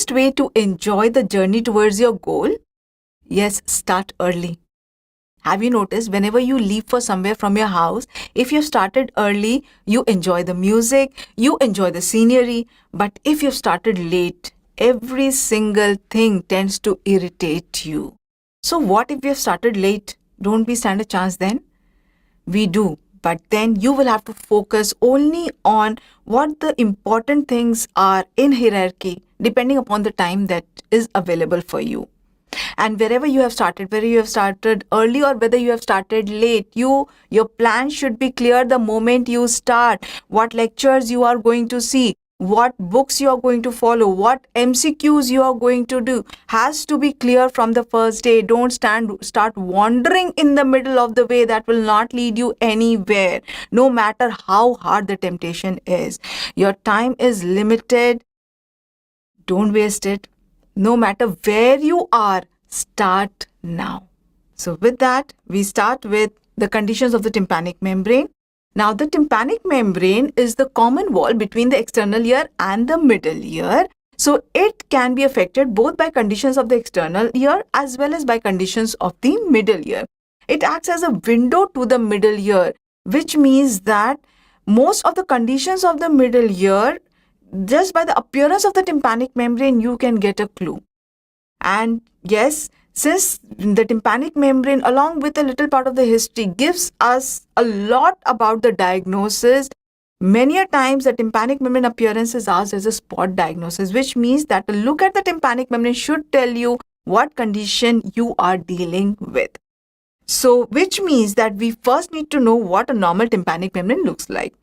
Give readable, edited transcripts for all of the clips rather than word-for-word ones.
easiest way to enjoy the journey towards your goal? Yes, start early. Have you noticed whenever you leave for somewhere from your house, if you've started early, you enjoy the music, you enjoy the scenery. But if you've started late, every single thing tends to irritate you. So what if we have started late? Don't we stand a chance then? We do. But then you will have to focus only on what the important things are in hierarchy, depending upon the time that is available for you. And wherever you have started, whether you have started early or whether you have started late, your plan should be clear the moment you start. What lectures you are going to see, what books you are going to follow, what MCQs you are going to do has to be clear from the first day. Don't start wandering in the middle of the way. That will not lead you anywhere, no matter how hard the temptation is. Your time is limited. Don't waste it. No matter where you are, start now. So with that, we start with the conditions of the tympanic membrane. Now, the tympanic membrane is the common wall between the external ear and the middle ear. So it can be affected both by conditions of the external ear as well as by conditions of the middle ear. It acts as a window to the middle ear, which means that most of the conditions of the middle ear, just by the appearance of the tympanic membrane, you can get a clue. And yes, since the tympanic membrane, along with a little part of the history, gives us a lot about the diagnosis, many a times the tympanic membrane appearance is asked as a spot diagnosis, which means that a look at the tympanic membrane should tell you what condition you are dealing with. So, which means that we first need to know what a normal tympanic membrane looks like.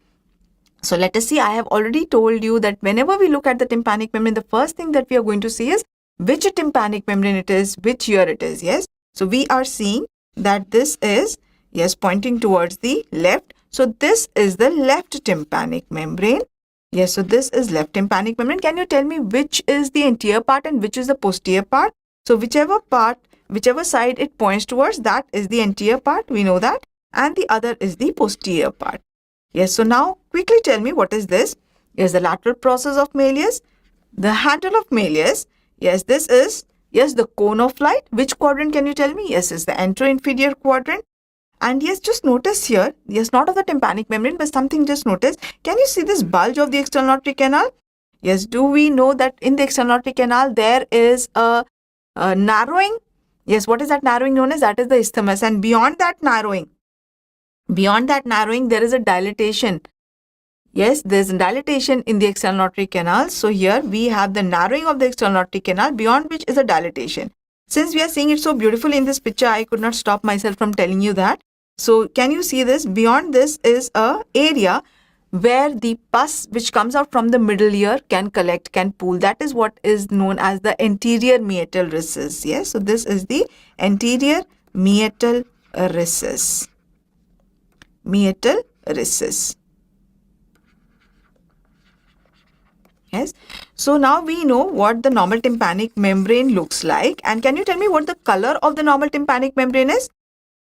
So let us see, I have already told you that whenever we look at the tympanic membrane, the first thing that we are going to see is which tympanic membrane it is, which ear it is, yes. So we are seeing that this is, yes, pointing towards the left. So this is the left tympanic membrane. Yes, so this is left tympanic membrane. Can you tell me which is the anterior part and which is the posterior part? So whichever side it points towards, that is the anterior part, we know that, and the other is the posterior part. Yes, so now quickly tell me what is this? Yes, the lateral process of Malleus, the handle of Malleus. Yes, this is, yes, the cone of light. Which quadrant can you tell me? Yes, it's the anteroinferior quadrant. And yes, just notice here, yes, not of the tympanic membrane, but something just notice. Can you see this bulge of the external auditory canal? Yes, do we know that in the external auditory canal, there is a narrowing? Yes, what is that narrowing known as? That is the isthmus. And beyond that narrowing, there is a dilatation. Yes, there is a dilatation in the external auditory canal. So here we have the narrowing of the external auditory canal, beyond which is a dilatation. Since we are seeing it so beautifully in this picture, I could not stop myself from telling you that. So can you see this? Beyond this is a area where the pus which comes out from the middle ear can collect, can pool. That is what is known as the anterior meatal recess. Yes, so this is the anterior meatal recess. Meatal recess. Yes. So now we know what the normal tympanic membrane looks like. And can you tell me what the color of the normal tympanic membrane is?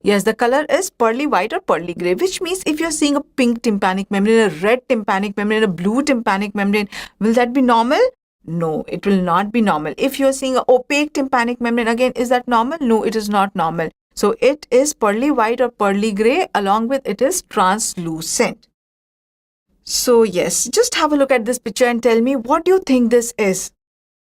Yes, the color is pearly white or pearly gray, which means if you're seeing a pink tympanic membrane, a red tympanic membrane, a blue tympanic membrane, will that be normal? No, it will not be normal. If you're seeing an opaque tympanic membrane, again, is that normal? No, it is not normal. So it is pearly white or pearly gray, along with it is translucent. So yes, just have a look at this picture and tell me what do you think this is?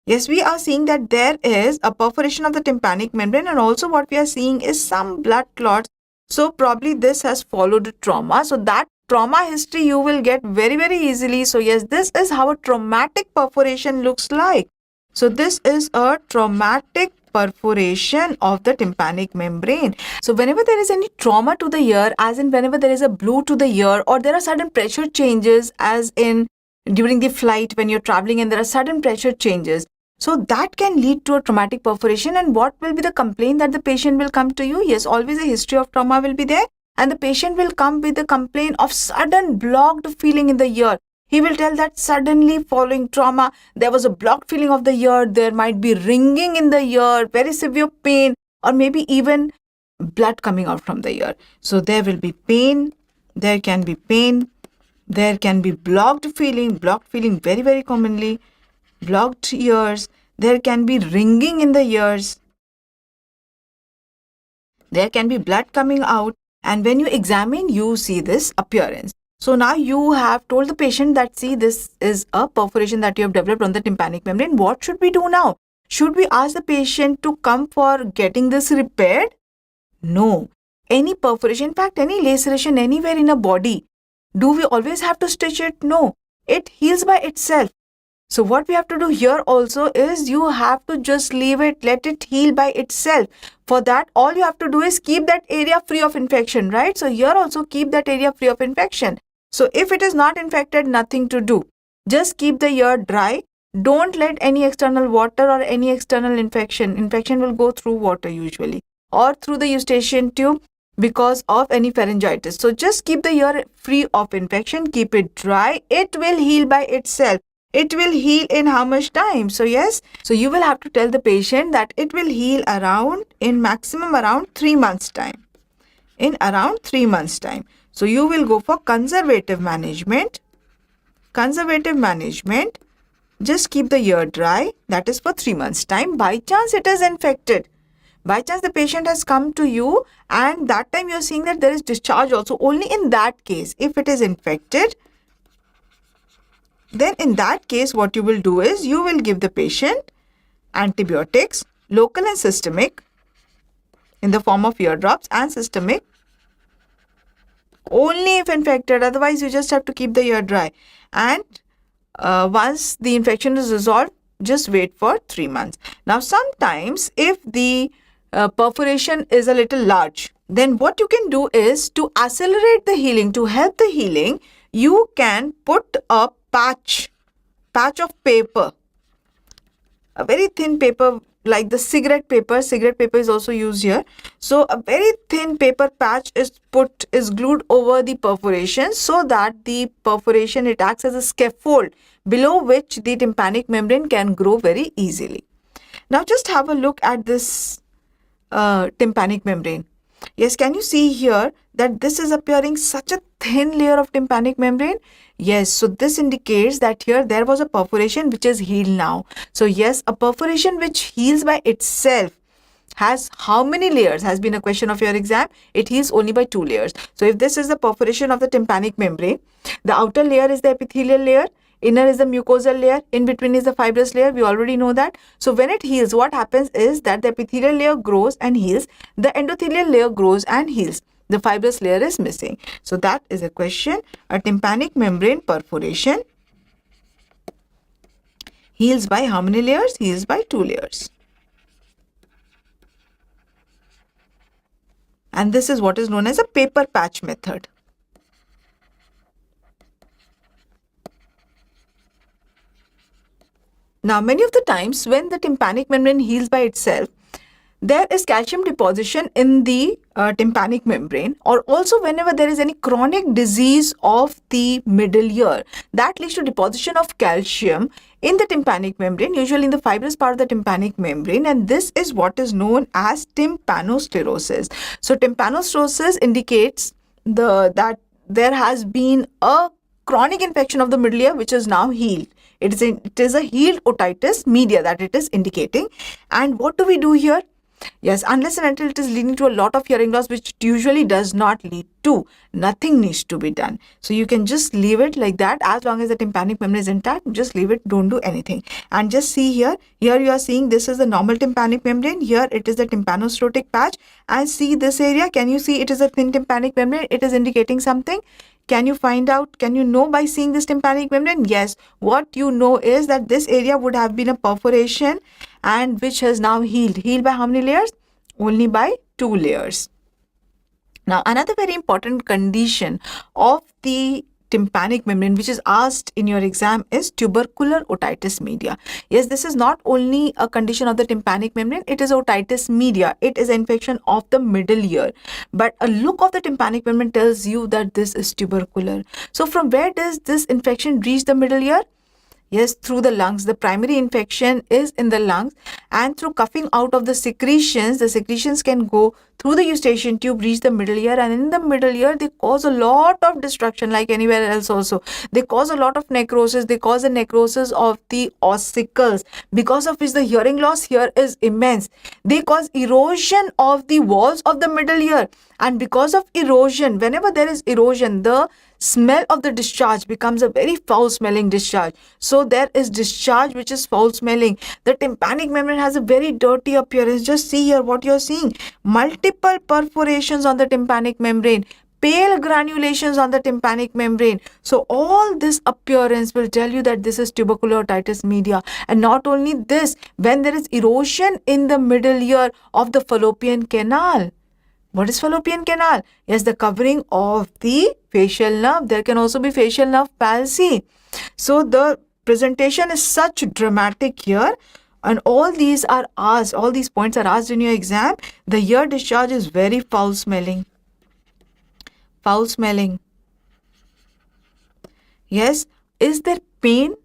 Yes, we are seeing that there is a perforation of the tympanic membrane, and also what we are seeing is some blood clots. So probably this has followed a trauma. So that trauma history you will get very, very easily. So yes, this is how a traumatic perforation looks like. So this is a traumatic perforation of the tympanic membrane. So whenever there is any trauma to the ear, as in whenever there is a blow to the ear, or there are sudden pressure changes, as in during the flight when you're traveling and there are sudden pressure changes, so that can lead to a traumatic perforation. And what will be the complaint that the patient will come to you? Yes, always a history of trauma will be there, and the patient will come with the complaint of sudden blocked feeling in the ear. He will tell that suddenly following trauma, there was a blocked feeling of the ear, there might be ringing in the ear, very severe pain, or maybe even blood coming out from the ear. So there will be pain, there can be pain, there can be blocked feeling very, very commonly, blocked ears, There can be ringing in the ears. There can be blood coming out. And when you examine, you see this appearance. So now you have told the patient that, see, this is a perforation that you have developed on the tympanic membrane. What should we do now? Should we ask the patient to come for getting this repaired? No. Any perforation, in fact, any laceration anywhere in a body, do we always have to stitch it? No. It heals by itself. So what we have to do here also is you have to just leave it, let it heal by itself. For that, all you have to do is keep that area free of infection, right? So here also keep that area free of infection. So if it is not infected, nothing to do. Just keep the ear dry. Don't let any external water or any external infection. Infection will go through water usually or through the eustachian tube because of any pharyngitis. So just keep the ear free of infection. Keep it dry. It will heal by itself. It will heal in how much time? So yes, so you will have to tell the patient that it will heal in maximum around 3 months time. In around 3 months time. So you will go for conservative management. Conservative management. Just keep the ear dry. That is for 3 months time. By chance it is infected. By chance the patient has come to you and that time you are seeing that there is discharge also. Only in that case, if it is infected, then in that case what you will do is you will give the patient antibiotics, local and systemic, in the form of ear drops, and systemic only if infected. Otherwise you just have to keep the ear dry. And once the infection is resolved, just wait for 3 months. Now sometimes if the perforation is a little large, then what you can do is to accelerate the healing, to help the healing, you can put a patch of paper, a very thin paper like the cigarette paper is also used here. So a very thin paper patch is glued over the perforation so that the perforation, it acts as a scaffold below which the tympanic membrane can grow very easily. Now just have a look at this tympanic membrane. Yes, can you see here that this is appearing such a thin layer of tympanic membrane? Yes, so this indicates that here there was a perforation which is healed now. So yes, a perforation which heals by itself has how many layers has been a question of your exam. It heals only by 2 layers. So if this is the perforation of the tympanic membrane, the outer layer is the epithelial layer, inner is the mucosal layer, in between is the fibrous layer. We already know that. So when it heals, what happens is that the epithelial layer grows and heals, the endothelial layer grows and heals. The fibrous layer is missing. So that is a question. A tympanic membrane perforation heals by how many layers? Heals by 2 layers. And this is what is known as a paper patch method. Now, many of the times when the tympanic membrane heals by itself, there is calcium deposition in the tympanic membrane, or also whenever there is any chronic disease of the middle ear, that leads to deposition of calcium in the tympanic membrane, usually in the fibrous part of the tympanic membrane, and this is what is known as tympanosclerosis. So tympanosclerosis indicates that there has been a chronic infection of the middle ear which is now healed. It is a healed otitis media that it is indicating. And what do we do here? Yes, unless and until it is leading to a lot of hearing loss, which it usually does not lead to, nothing needs to be done. So you can just leave it like that. As long as the tympanic membrane is intact, just leave it, don't do anything. And just see here you are seeing this is the normal tympanic membrane. Here it is the tympanosclerotic patch. And see this area, can you see it is a thin tympanic membrane? It is indicating something. Can you find out, can you know by seeing this tympanic membrane? Yes, what you know is that this area would have been a perforation and which has now healed. Healed by how many layers? Only by 2 layers. Now, another very important condition of the tympanic membrane which is asked in your exam is tubercular otitis media. Yes, this is not only a condition of the tympanic membrane, it is otitis media. It is an infection of the middle ear. But a look of the tympanic membrane tells you that this is tubercular. So from where does this infection reach the middle ear? Yes, through the lungs. The primary infection is in the lungs, and through coughing out of the secretions can go through the eustachian tube, reach the middle ear, and in the middle ear they cause a lot of destruction like anywhere else also. They cause a lot of necrosis. They cause the necrosis of the ossicles, because of which the hearing loss here is immense. They cause erosion of the walls of the middle ear, and because of erosion, whenever there is erosion, the smell of the discharge becomes a very foul smelling discharge. So there is discharge which is foul smelling. The tympanic membrane has a very dirty appearance. Just see here what you're seeing. Multiple perforations on the tympanic membrane, pale granulations on the tympanic membrane. So all this appearance will tell you that this is tubercular otitis media. And not only this, when there is erosion in the middle ear of the fallopian canal. What is fallopian canal? Yes, the covering of the facial nerve. There can also be facial nerve palsy. So the presentation is such dramatic here, and all these are asked, all these points are asked in your exam. The ear discharge is very foul smelling. Foul smelling. Yes, is there pain?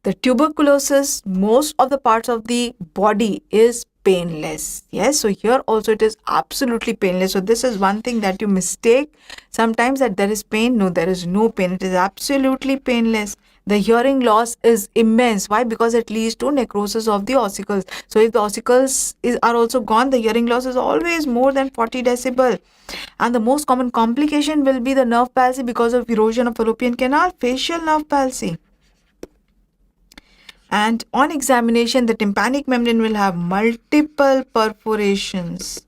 The tuberculosis, most of the parts of the body is painless. Yes, so here also it is absolutely painless. So this is one thing that you mistake sometimes, that there is pain. No, there is no pain. It is absolutely painless. The hearing loss is immense. Why? Because it leads to necrosis of the ossicles. So if the ossicles are also gone, the hearing loss is always more than 40 decibel. And the most common complication will be the nerve palsy because of erosion of fallopian canal, facial nerve palsy. And on examination, the tympanic membrane will have multiple perforations.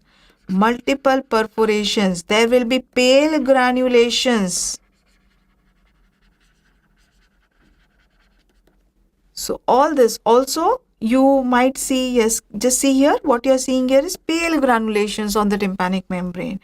Multiple perforations. There will be pale granulations. So all this also you might see, yes, just see here, what you're seeing here is pale granulations on the tympanic membrane.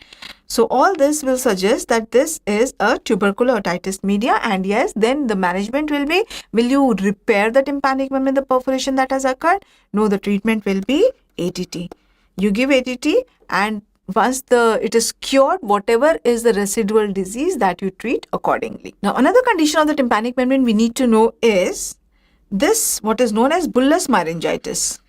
So all this will suggest that this is a tubercular otitis media, and yes, then the management will be, will you repair the tympanic membrane, the perforation that has occurred? No, the treatment will be ATT. You give ATT, and once it is cured, whatever is the residual disease, that you treat accordingly. Now, another condition of the tympanic membrane we need to know is this, what is known as bullous myringitis.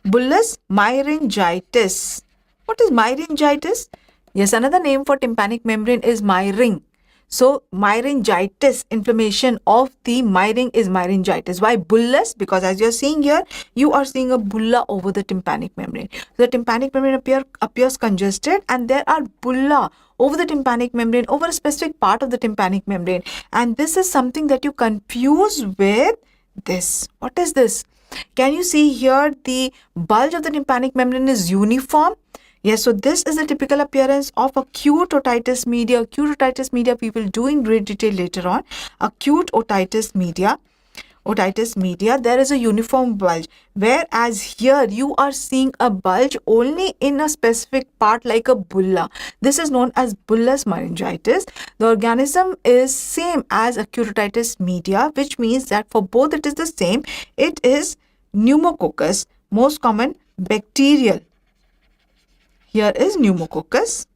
Bullous myringitis. What is myringitis? Yes, another name for tympanic membrane is myring. So myringitis, inflammation of the myring is myringitis. Why bullous? Because as you're seeing here, you are seeing a bulla over the tympanic membrane. So the tympanic membrane appears congested, and there are bulla over the tympanic membrane, over a specific part of the tympanic membrane. And this is something that you confuse with this. What is this? Can you see here the bulge of the tympanic membrane is uniform? Yes, so this is a typical appearance of acute otitis media. Acute otitis media we will do in great detail later on. Acute otitis media, there is a uniform bulge, whereas here you are seeing a bulge only in a specific part like a bulla. This is known as bullous myringitis. The organism is same as acute otitis media, which means that for both it is the same. It is pneumococcus, most common bacterial. Here is pneumococcus.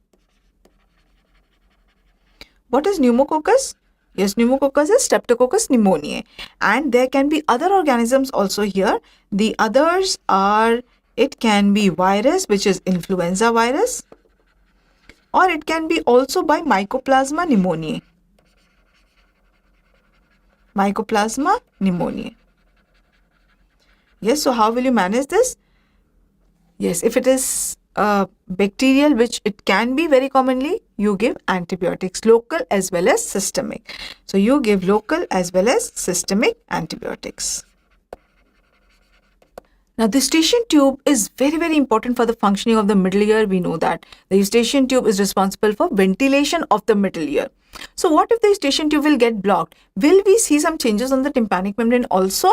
What is pneumococcus? Yes, pneumococcus is Streptococcus pneumoniae, and there can be other organisms also here. The others are, it can be virus, which is influenza virus, or it can be also by Mycoplasma pneumoniae. Mycoplasma pneumoniae. Yes, so how will you manage this? Yes, if it is bacterial, which it can be very commonly, you give antibiotics, local as well as systemic. So you give local as well as systemic antibiotics. Now, the eustachian tube is very important for the functioning of the middle ear. We know that the eustachian tube is responsible for ventilation of the middle ear. So what if the eustachian tube will get blocked? Will we see some changes on the tympanic membrane also?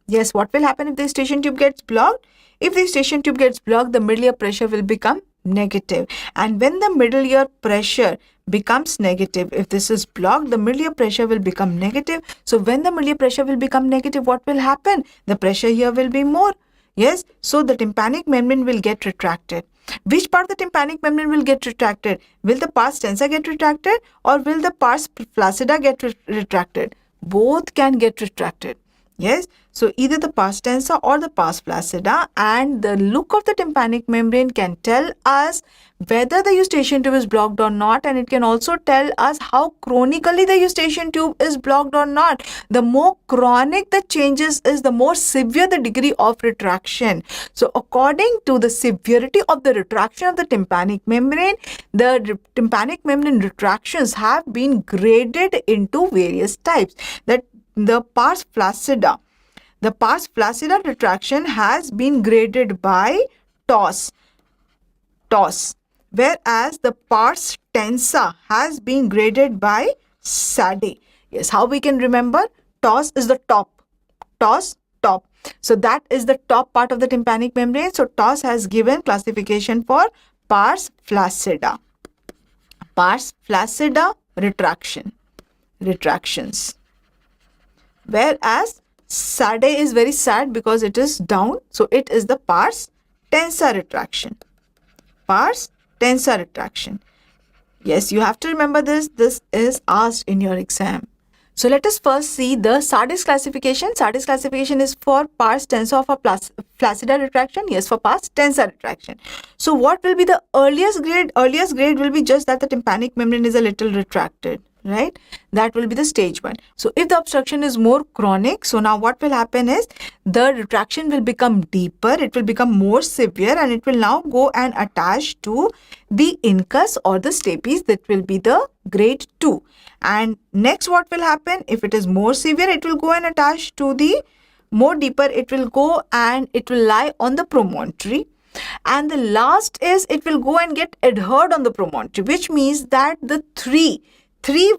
Yes, what will happen if the eustachian tube gets blocked? If the eustachian tube gets blocked, the middle ear pressure will become negative. And when the middle ear pressure becomes negative, if this is blocked, the middle ear pressure will become negative. So when the middle ear pressure will become negative, what will happen? The pressure here will be more. Yes, so the tympanic membrane will get retracted. Which part of the tympanic membrane will get retracted? Will the pars tensa get retracted, or will the pars flaccida get retracted? Both can get retracted. Yes, so either the pars tensa or the pars flaccida, and the look of the tympanic membrane can tell us whether the eustachian tube is blocked or not, and it can also tell us how chronically the eustachian tube is blocked or not. The more chronic the changes is, the more severe the degree of retraction. So according to the severity of the retraction of the tympanic membrane, the tympanic membrane retractions have been graded into various types. That the pars flaccida. The pars flaccida retraction has been graded by TOS, whereas the pars tensa has been graded by SADE. Yes, how we can remember? TOS is the top. TOS, top. So that is the top part of the tympanic membrane. So TOS has given classification for pars flaccida. Pars flaccida retractions. Whereas SADE is very sad because it is down. So it is the pars tensa retraction. Pars tensa retraction. Yes, you have to remember this. This is asked in your exam. So let us first see the SADIS classification. SADIS classification is for pars tensa of a flaccida retraction. Yes, for pars tensa retraction. So what will be the earliest grade? Earliest grade will be just that the tympanic membrane is a little retracted, right? That will be the stage 1. So if the obstruction is more chronic, so now what will happen is the retraction will become deeper, it will become more severe, and it will now go and attach to the incus or the stapes. That will be the grade 2. And next what will happen, if it is more severe, it will go and attach to the more deeper, it will go and it will lie on the promontory. And the last is it will go and get adhered on the promontory, which means that the 3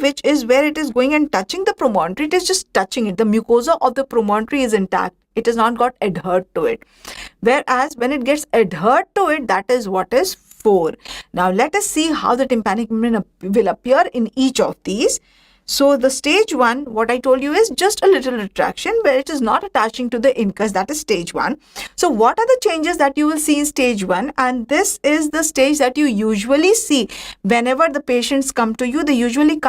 which is where it is going and touching the promontory, it is just touching it. The mucosa of the promontory is intact. It has not got adhered to it. Whereas when it gets adhered to it, that is what is 4. Now let us see how the tympanic membrane will appear in each of these. So the stage 1, what I told you, is just a little retraction where it is not attaching to the incus. That is stage 1. So what are the changes that you will see in stage 1? And this is the stage that you usually see whenever the patients come to you. They usually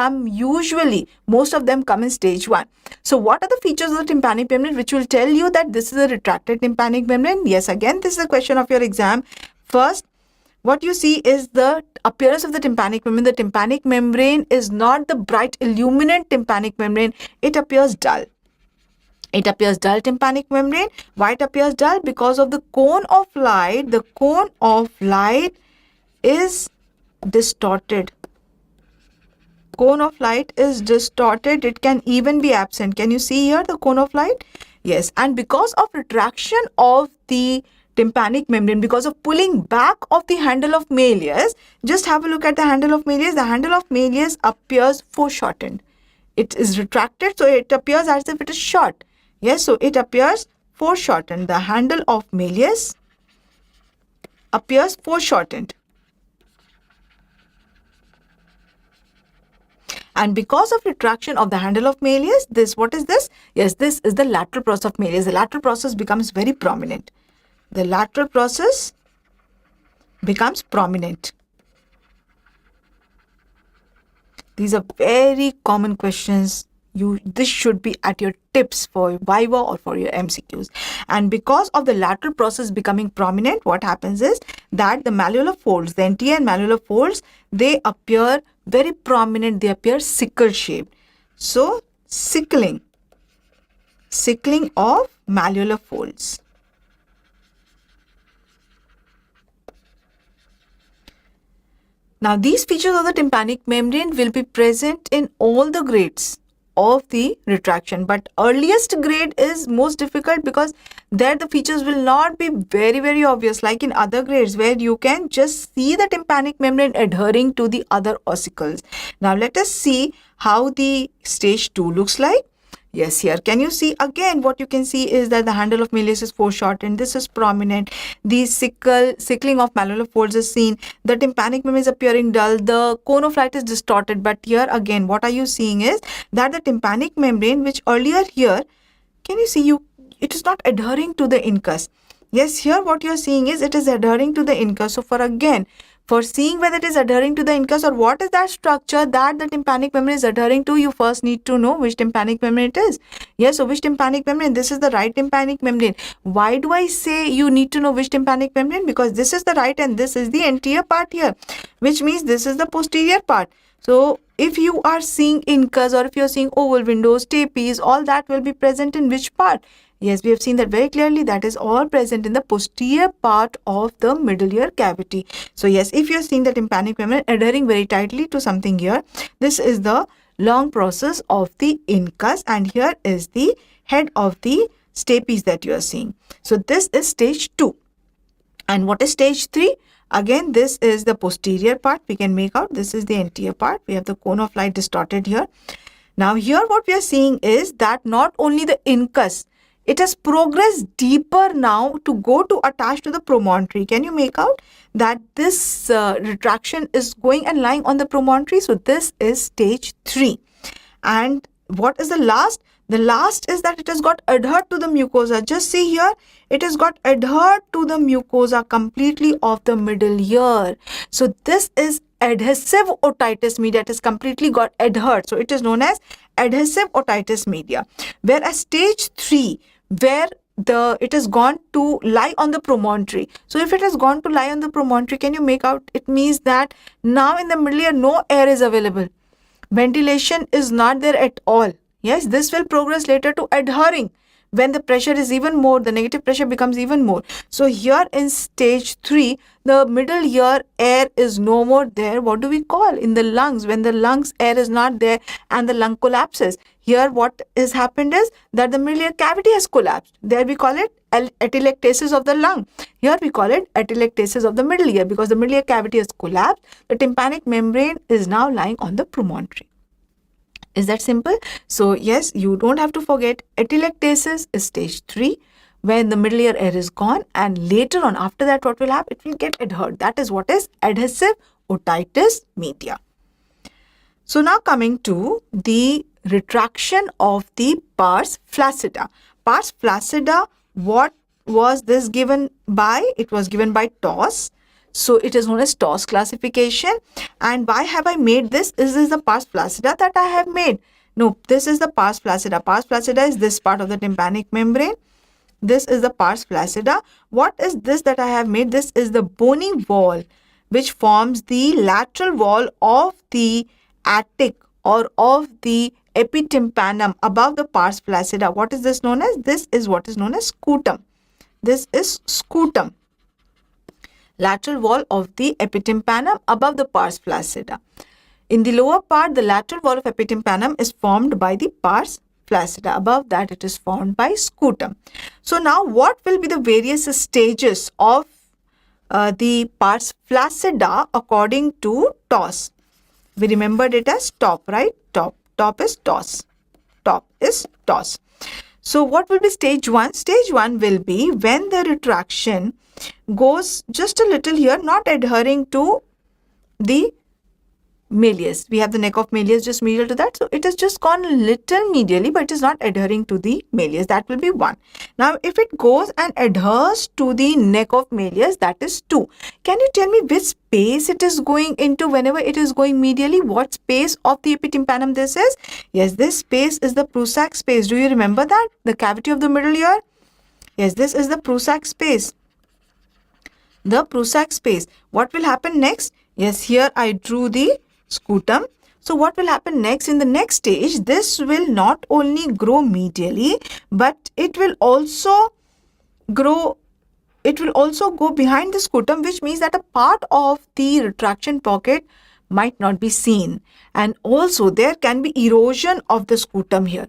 most of them come in stage 1. So what are the features of the tympanic membrane which will tell you that this is a retracted tympanic membrane? Yes, again, this is a question of your exam. First, what you see is the appearance of the tympanic membrane. The tympanic membrane is not the bright illuminant tympanic membrane. It appears dull. It appears dull tympanic membrane. Why it appears dull? Because of the cone of light. The cone of light is distorted. Cone of light is distorted. It can even be absent. Can you see here the cone of light? Yes. And because of retraction of the tympanic membrane, because of pulling back of the handle of Malleus, just have a look at the handle of Malleus. The handle of Malleus appears foreshortened. It is retracted, so it appears as if it is short. Yes, so it appears foreshortened. The handle of Malleus appears foreshortened. And because of retraction of the handle of Malleus, what is this? Yes, this is the lateral process of Malleus. The lateral process becomes very prominent. The lateral process becomes prominent. These are very common questions. This should be at your tips for Viva or for your MCQs. And because of the lateral process becoming prominent, what happens is that the malleolar folds, the anterior and malleolar folds, they appear very prominent. They appear sickle shaped. So sickling of malleolar folds. Now, these features of the tympanic membrane will be present in all the grades of the retraction, but earliest grade is most difficult because there the features will not be very, very obvious like in other grades where you can just see the tympanic membrane adhering to the other ossicles. Now, let us see how the stage 2 looks like. Yes, here can you see again what you can see is that the handle of Malleus is foreshortened. This is prominent. The sickling of malleolar folds is seen. The tympanic membrane is appearing dull. The cone of light is distorted. But here again, what are you seeing is that the tympanic membrane, which earlier here, can you see it is not adhering to the incus. Yes, here what you are seeing is it is adhering to the incus. So for For seeing whether it is adhering to the incus or what is that structure that the tympanic membrane is adhering to, you first need to know which tympanic membrane it is. Yes, so which tympanic membrane? This is the right tympanic membrane. Why do I say you need to know which tympanic membrane? Because this is the right and this is the anterior part here, which means this is the posterior part. So if you are seeing incus or if you are seeing oval windows, stapes, all that will be present in which part? Yes, we have seen that very clearly. That is all present in the posterior part of the middle ear cavity. So yes, if you are seeing the tympanic membrane adhering very tightly to something here, this is the long process of the incus, and here is the head of the stapes that you are seeing. So this is stage 2. And what is stage 3? Again, this is the posterior part. We can make out this is the anterior part. We have the cone of light distorted here. Now here what we are seeing is that not only the incus, it has progressed deeper now to go to attach to the promontory. Can you make out that this retraction is going and lying on the promontory? So this is stage 3. And what is the last? The last is that it has got adhered to the mucosa. Just see here, it has got adhered to the mucosa completely of the middle ear. So this is adhesive otitis media. It has completely got adhered. So it is known as adhesive otitis media. Whereas stage 3, where it has gone to lie on the promontory. So if it has gone to lie on the promontory, can you make out? It means that now in the middle ear, no air is available. Ventilation is not there at all. Yes, this will progress later to adhering. When the pressure is even more, the negative pressure becomes even more. So here in stage 3, the middle ear air is no more there. What do we call? In the lungs, when the lungs air is not there and the lung collapses. Here what has happened is that the middle ear cavity has collapsed. There we call it atelectasis of the lung. Here we call it atelectasis of the middle ear because the middle ear cavity has collapsed. The tympanic membrane is now lying on the promontory. Is that simple? So yes, you don't have to forget atelectasis is stage 3 when the middle ear air is gone, and later on after that what will happen? It will get adhered. That is what is adhesive otitis media. So now coming to the retraction of the pars flaccida. Pars flaccida, what was this given by? It was given by TOS. So it is known as TOS classification. And why have I made this? Is this the pars flaccida that I have made? No, this is the pars flaccida. Pars flaccida is this part of the tympanic membrane. This is the pars flaccida. What is this that I have made? This is the bony wall which forms the lateral wall of the attic or of the epitympanum above the pars flaccida. What is this known as? This is what is known as scutum. This is scutum. Lateral wall of the epitympanum above the pars flaccida. In the lower part, the lateral wall of epitympanum is formed by the pars flaccida. Above that, it is formed by scutum. So now, what will be the various stages of the pars flaccida according to TOS? We remembered it as top, right? Top. Top is TOS. Top is TOS. So what will be stage 1? Stage 1 will be when the retraction goes just a little here, not adhering to the malleus. We have the neck of malleus just medial to that. So it has just gone a little medially, but it is not adhering to the malleus. That will be 1. Now, if it goes and adheres to the neck of malleus, that is 2. Can you tell me which space it is going into whenever it is going medially? What space of the epitympanum this is? Yes, this space is the Prusak space. Do you remember that? The cavity of the middle ear? Yes, this is the Prusak space. The Prusak space. What will happen next? Yes, here I drew the scutum. So what will happen next? In the next stage, this will not only grow medially, but it will also grow, it will also go behind the scutum, which means that a part of the retraction pocket might not be seen. And also there can be erosion of the scutum here.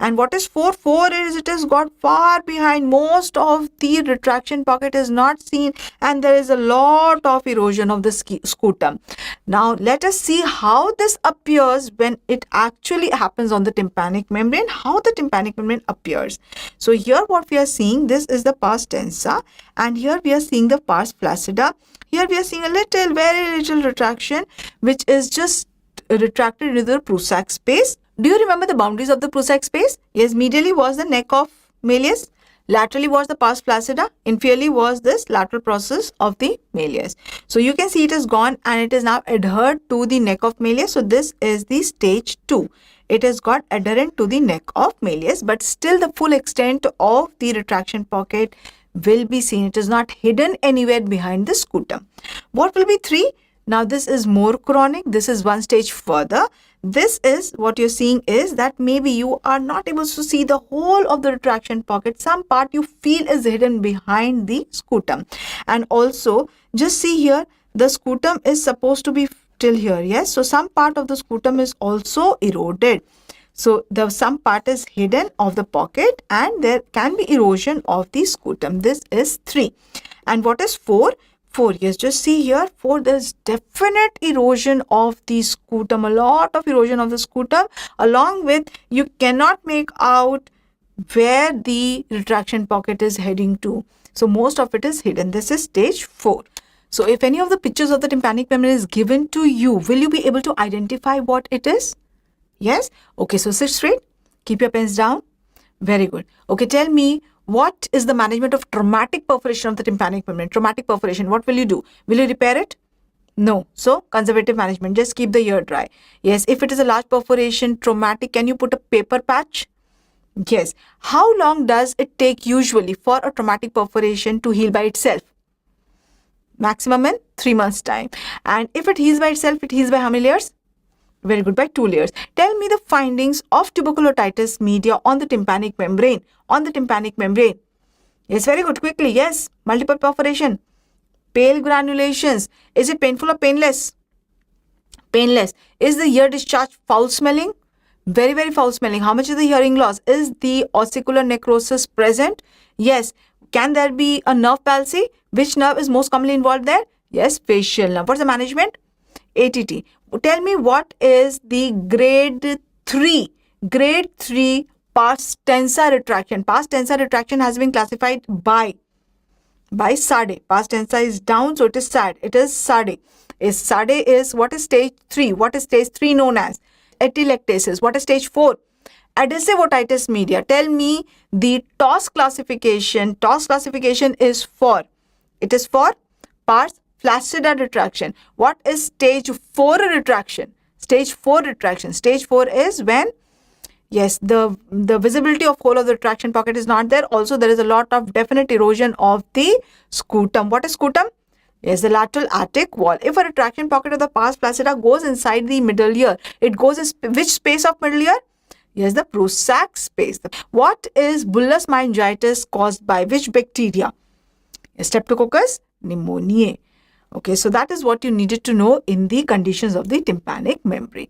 And what is 4? 4 is it has got far behind. Most of the retraction pocket is not seen and there is a lot of erosion of the scutum. Now let us see how this appears when it actually happens on the tympanic membrane, how the tympanic membrane appears. So here what we are seeing, this is the pars tensa, and here we are seeing the pars flaccida. Here we are seeing a little, very little retraction which is just retracted into the Prusak space. Do you remember the boundaries of the Prusak space? Yes, medially was the neck of malleus, Laterally was the pars flaccida, inferiorly was this lateral process of the malleus. So you can see it is gone and it is now adhered to the neck of malleus. So this is the stage 2. It has got adherent to the neck of malleus, but still the full extent of the retraction pocket will be seen. It is not hidden anywhere behind the scrotum. What will be 3? Now this is more chronic. This is one stage further. This is what you're seeing is that maybe you are not able to see the whole of the retraction pocket. Some part you feel is hidden behind the scrotum. And also just see here, the scrotum is supposed to be till here. Yes. So some part of the scrotum is also eroded. So the some part is hidden of the pocket and there can be erosion of the scrotum. This is 3. And what is 4? 4, yes, just see here, 4, there's definite erosion of the scrotum, a lot of erosion of the scrotum, along with you cannot make out where the retraction pocket is heading to. So most of it is hidden. This is stage 4. So if any of the pictures of the tympanic membrane is given to you, will you be able to identify what it is? Yes? Okay, so sit straight, keep your pens down. Very good. Okay, tell me, what is the management of traumatic perforation of the tympanic membrane? Traumatic perforation, what will you do? Will you repair it? No. So, conservative management, just keep the ear dry. Yes, if it is a large perforation, traumatic, can you put a paper patch? Yes. How long does it take usually for a traumatic perforation to heal by itself? Maximum in 3 months' time. And if it heals by itself, it heals by how many layers? Very good, by 2 layers. Tell me the findings of tuberculosis media on the tympanic membrane. On the tympanic membrane. Yes, very good. Quickly, yes. Multiple perforation. Pale granulations. Is it painful or painless? Painless. Is the ear discharge foul smelling? Very, very foul smelling. How much is the hearing loss? Is the ossicular necrosis present? Yes. Can there be a nerve palsy? Which nerve is most commonly involved there? Yes, facial nerve. What's the management? ATT. Tell me what is the grade 3 pars tensa retraction. Pars tensa retraction has been classified by SADE. Pars tensa is down, so it is SAD. It is SADE. SADE is what is stage 3? What is stage 3 known as? Atelectasis. What is stage 4? Adhesive otitis media. Tell me the TOS classification. TOS classification is for, it is for pars flaccida retraction. What is stage 4 retraction? Stage 4 retraction. Stage 4 is when, yes, the visibility of whole of the retraction pocket is not there. Also, there is a lot of definite erosion of the scrotum. What is scrotum? Yes, the lateral attic wall. If a retraction pocket of the pars flaccida goes inside the middle ear, it goes in which space of middle ear? Yes, the Prusac space. What is bullous meningitis caused by which bacteria? Streptococcus pneumoniae. Okay, so that is what you needed to know in the conditions of the tympanic membrane.